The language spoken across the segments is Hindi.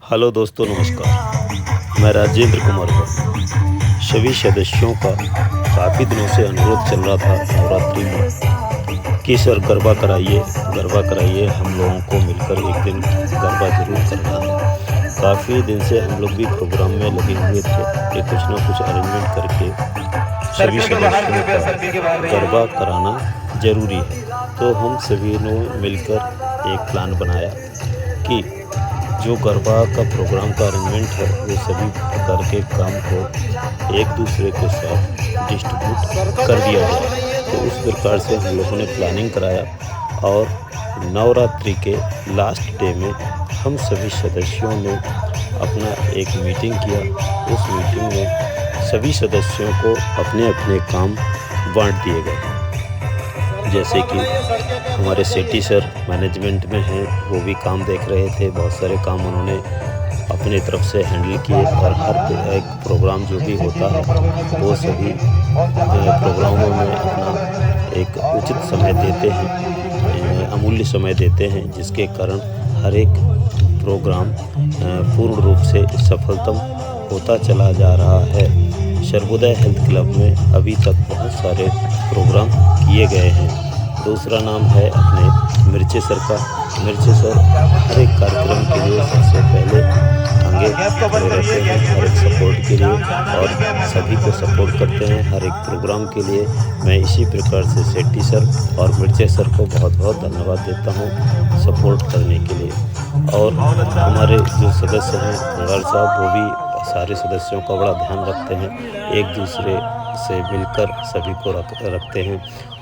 हेलो दोस्तों, नमस्कार। मैं राजेंद्र कुमार वर्मा। सभी सदस्यों का काफ़ी दिनों से अनुरोध चल रहा था नवरात्रि में कि सर गरबा कराइए, हम लोगों को मिलकर एक दिन गरबा ज़रूर करना है। काफ़ी दिन से हम लोग भी प्रोग्राम में लगे हुए थे कि कुछ ना कुछ अरेंजमेंट करके सभी सदस्यों का गरबा कराना ज़रूरी है। तो हम सभी ने मिलकर एक प्लान बनाया कि जो गरबा का प्रोग्राम का अरेंजमेंट है वो सभी प्रकार के काम को एक दूसरे के साथ डिस्ट्रीब्यूट कर दिया जाए। तो उस प्रकार से हम लोगों ने प्लानिंग कराया और नवरात्रि के लास्ट डे में हम सभी सदस्यों ने अपना एक मीटिंग किया। उस मीटिंग में सभी सदस्यों को अपने अपने काम बांट दिए गए। जैसे कि हमारे सेठी सर मैनेजमेंट में हैं, वो भी काम देख रहे थे। बहुत सारे काम उन्होंने अपने तरफ से हैंडल किए और हर एक प्रोग्राम जो भी होता है वो सभी प्रोग्रामों में अपना एक उचित समय देते हैं, अमूल्य समय देते हैं, जिसके कारण हर एक प्रोग्राम पूर्ण रूप से सफलतम होता चला जा रहा है। सर्वोदय हेल्थ क्लब में अभी तक बहुत सारे प्रोग्राम किए गए हैं। दूसरा नाम है अपने मिर्चे सर का। मिर्चे सर हर एक कार्यक्रम के लिए सबसे पहले आगे खड़े रहते हैं, हर एक सपोर्ट के लिए, और सभी को सपोर्ट करते हैं हर एक प्रोग्राम के लिए। मैं इसी प्रकार से सेठी सर और मिर्चे सर को बहुत बहुत धन्यवाद देता हूँ सपोर्ट करने के लिए। और हमारे जो सदस्य हैं कंगाल साहब, वो भी सारे सदस्यों का बड़ा ध्यान रखते हैं, एक दूसरे से मिलकर सभी को रखते हैं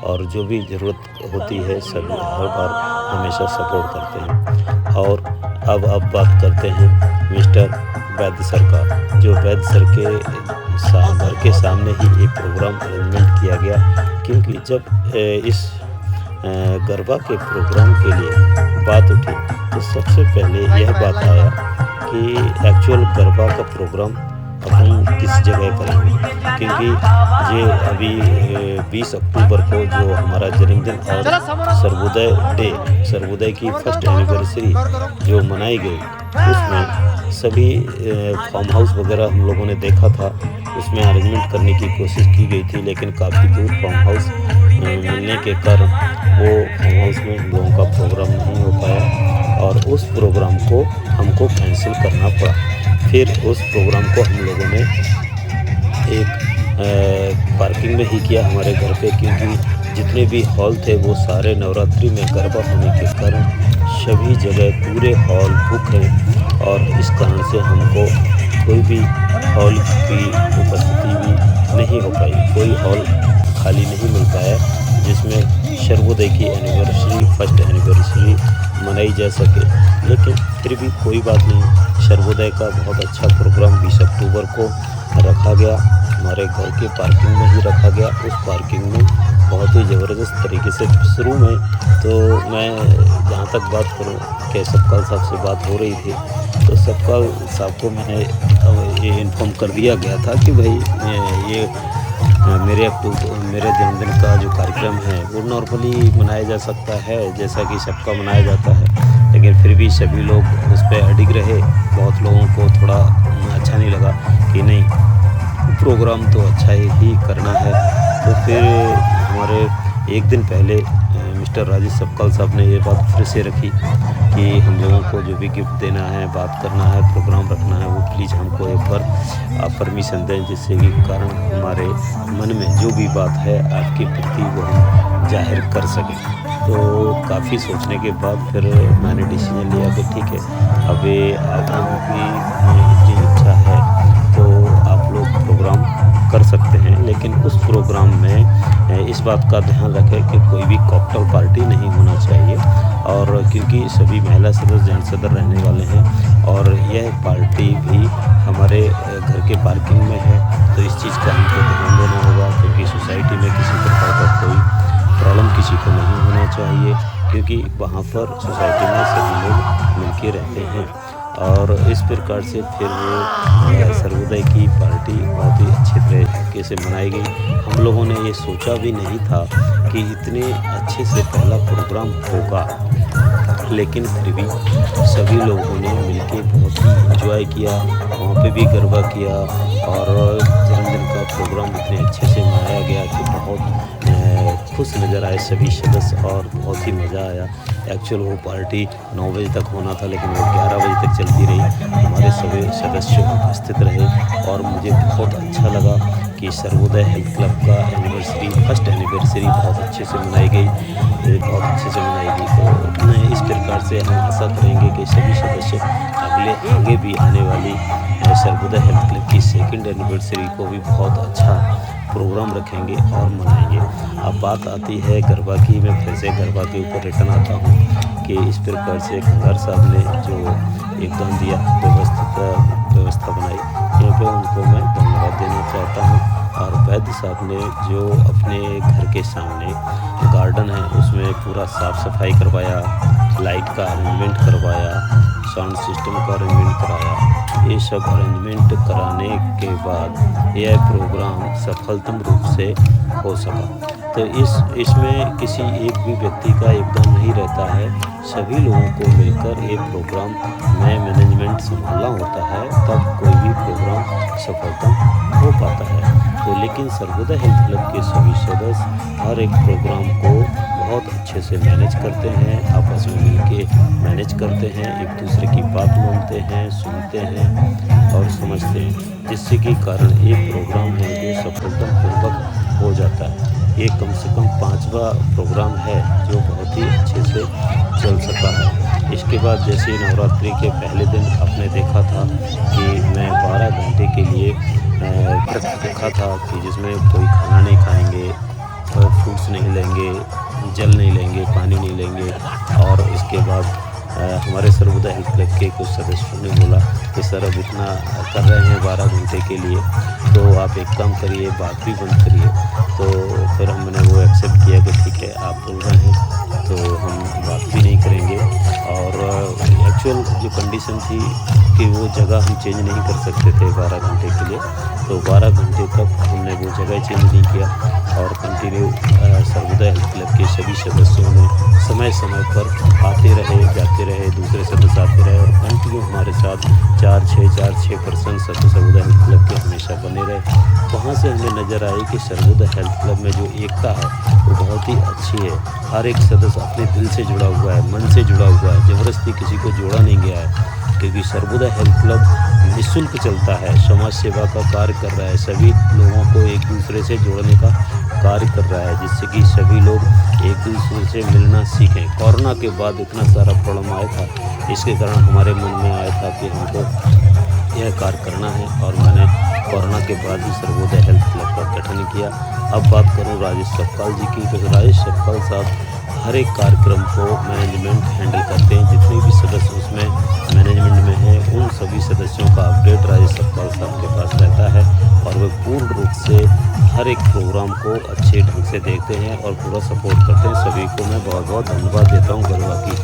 और जो भी ज़रूरत होती है सभी हर बार हमेशा सपोर्ट करते हैं। और अब बात करते हैं मिस्टर वैद्य सर का। जो वैद्य सर के घर के सामने ही एक प्रोग्राम अरेंजमेंट किया गया, क्योंकि जब इस गरबा के प्रोग्राम के लिए बात उठी तो सबसे पहले यह बात आया कि एक्चुअल गरबा का प्रोग्राम हम किस जगह करेंगे, क्योंकि ये अभी 20 अक्टूबर को जो हमारा जन्मदिन और सर्वोदय की फर्स्ट एनिवर्सरी जो मनाई गई, उसमें सभी फार्म हाउस वगैरह हम लोगों ने देखा था, उसमें अरेंजमेंट करने की कोशिश की गई थी, लेकिन काफ़ी दूर फार्म हाउस मिलने के कारण वो फार्म हाउस में हम लोगों का प्रोग्राम नहीं हो पाया और उस प्रोग्राम को हमको कैंसिल करना पड़ा। फिर उस प्रोग्राम को हम लोगों ने एक पार्किंग में ही किया हमारे घर पे, क्योंकि जितने भी हॉल थे वो सारे नवरात्रि में गरबा होने के कारण सभी जगह पूरे हॉल बुक हैं और इस कारण से हमको कोई भी हॉल की उपस्थिति भी नहीं हो पाई, कोई हॉल खाली नहीं मिल पाया जिसमें सर्वोदय की फर्स्ट एनिवर्सरी मनाई जा सके। लेकिन फिर भी कोई बात नहीं, सर्वोदय का बहुत अच्छा प्रोग्राम 20 अक्टूबर को रखा गया, हमारे घर के पार्किंग में ही रखा गया। उस पार्किंग में बहुत ही ज़बरदस्त तरीके से शुरू में तो मैं जहाँ तक बात करूँ कि सतपाल साहब से बात हो रही थी, तो सतपाल साहब को मैंने ये इन्फॉर्म कर दिया गया था कि भाई ये मेरे जन्मदिन का जो कार्यक्रम है वो नॉर्मली मनाया जा सकता है जैसा कि सबका मनाया जाता है, लेकिन फिर भी सभी लोग उस पर अडिग रहे। बहुत लोगों को थोड़ा अच्छा नहीं लगा कि नहीं, प्रोग्राम तो अच्छा ही करना है। तो फिर हमारे एक दिन पहले मिस्टर राजेश सपकाल साहब ने ये बात फिर से रखी कि हम लोगों को जो भी गिफ्ट देना है, बात करना है, प्रोग्राम रखना है, वो प्लीज़ हमको एक बार आप परमिशन दें, जिससे कि कारण हमारे मन में जो भी बात है आपके प्रति वो हम जाहिर कर सकें। तो काफ़ी सोचने के बाद फिर मैंने डिसीजन लिया कि ठीक है, अब ये आप लोगों की इतनी इच्छा है तो आप लोग प्रोग्राम कर सकते हैं, लेकिन उस प्रोग्राम में इस बात का ध्यान रखें कि कोई भी कॉकटेल पार्टी नहीं होना चाहिए, और क्योंकि सभी महिला सदस्य जेंट्स सदस्य रहने वाले हैं और यह पार्टी भी हमारे घर के पार्किंग में है, तो इस चीज़ का हमको ध्यान देना होगा, क्योंकि सोसाइटी में किसी प्रकार का कोई प्रॉब्लम किसी को नहीं होना चाहिए, क्योंकि वहाँ पर सोसाइटी में सभी लोग मिलके रहते हैं। और इस प्रकार से फिर वो सर्वोदय की पार्टी बहुत ही अच्छे तरीके से मनाई गई। हम लोगों ने ये सोचा भी नहीं था कि इतने अच्छे से पहला प्रोग्राम होगा, लेकिन फिर भी सभी लोगों ने मिलके बहुत ही एंजॉय किया, वहाँ पे भी गरबा किया और जन्मदिन का प्रोग्राम इतने अच्छे से मनाया गया कि बहुत खुश नज़र आए सभी सदस्य और बहुत ही मज़ा आया। एक्चुअल वो पार्टी 9 बजे तक होना था, लेकिन वो 11 बजे तक चलती रही। हमारे सभी सदस्य उपस्थित रहे और मुझे बहुत अच्छा लगा कि सर्वोदय हेल्थ क्लब का एनिवर्सरी, फर्स्ट एनिवर्सरी बहुत अच्छे से मनाई गई, बहुत अच्छे से मनाई गई। तो इस प्रकार से हम आशा करेंगे कि सभी सदस्य आगे भी आने वाली सर्वोदय हेल्थ क्लब की सेकंड एनिवर्सरी को भी बहुत अच्छा प्रोग्राम रखेंगे और मनाएंगे। अब बात आती है गरबा की। मैं फिर से गरबा के ऊपर रिटर्न आता हूँ कि इस प्रकार से खंगार साहब ने जो योगदान दिया, व्यवस्था बनाई, यहाँ पे उनको मैं धन्यवाद देना चाहता हूँ। और वैद्य साहब ने जो अपने घर के सामने गार्डन है उसमें पूरा साफ़ सफाई करवाया, लाइट का अरेंजमेंट करवाया, साउंड सिस्टम का अरेंजमेंट कराया। ये सब अरेंजमेंट कराने के बाद यह प्रोग्राम सफलतम रूप से हो सका। तो इसमें किसी एक भी व्यक्ति का योगदान नहीं रहता है, सभी लोगों को मिलकर ये प्रोग्राम में मैनेजमेंट संभालना होता है, तब कोई भी प्रोग्राम सफलतम हो पाता है। तो लेकिन सर्वोदय हेल्थ क्लब के सभी सदस्य हर एक प्रोग्राम को बहुत अच्छे से मैनेज करते हैं, आपस में मिलके मैनेज करते हैं, एक दूसरे की बात मानते हैं, सुनते हैं और समझते हैं, जिससे कि कारण एक प्रोग्राम है जो सफलतापूर्वक हो जाता है। ये कम से कम 5वां प्रोग्राम है जो बहुत ही अच्छे से चल सका है। इसके बाद जैसे नवरात्रि के पहले दिन आपने देखा था कि मैं 12 घंटे के लिए व्रत रखा था कि जिसमें कोई खाना नहीं खाएंगे, फ्रूट्स नहीं लेंगे, जल नहीं लेंगे, पानी नहीं लेंगे। और इसके बाद हमारे सर्वोदय हेल्थ क्लब के कुछ सदस्यों ने बोला कि सर अब इतना कर रहे हैं 12 घंटे के लिए, तो आप एक काम करिए, बात भी बंद करिए। तो फिर हमने वो एक्सेप्ट किया कि ठीक है, आप बोल रहे हैं तो हम बात भी नहीं करेंगे। और एक्चुअल जो कंडीशन थी कि वो जगह हम चेंज नहीं कर सकते थे 12 घंटे के लिए, तो 12 घंटे तक हमने वो जगह चेंज नहीं किया और कंटिन्यू सर्वोदय हेल्थ क्लब के सभी सदस्यों ने समय समय पर आते रहे, जाते रहे, दूसरे सदस्य आते रहे और कंटिन्यू हमारे साथ 4-6% सदस्य सर्वोदय हेल्थ क्लब के हमेशा बने रहे। वहाँ से हमें नज़र आई कि सर्वोदय हेल्थ क्लब में जो एकता है वो बहुत ही अच्छी है। हर एक सदस्य अपने दिल से जुड़ा हुआ है, मन से जुड़ा हुआ है, ज़बरदस्ती किसी को जोड़ा नहीं गया है, क्योंकि सर्वोदय हेल्थ क्लब निःशुल्क चलता है, समाज सेवा का कार्य कर रहा है, सभी लोगों को एक दूसरे से जोड़ने का कार्य कर रहा है, जिससे कि सभी लोग एक दूसरे से मिलना सीखें। कोरोना के बाद इतना सारा प्रॉब्लम आया था, इसके कारण हमारे मन में आया था कि हमको यह कार्य करना है और मैंने कोरोना के बाद ही सर्वोदय हेल्थ क्लब का गठन किया। अब बात करूं राजेश सपकाल जी की, तो राजेश सपकाल साहब हर एक कार्यक्रम को मैनेजमेंट हैंडल करते हैं। जितने भी सदस्य उसमें मैनेजमेंट में हैं, उन सभी सदस्यों का अपडेट राजेश सपकाल साहब के पास रहता है और वे पूर्ण रूप से हर एक प्रोग्राम को अच्छे ढंग से देखते हैं और पूरा सपोर्ट करते हैं। सभी को मैं बहुत बहुत धन्यवाद देता हूँ गरबा की।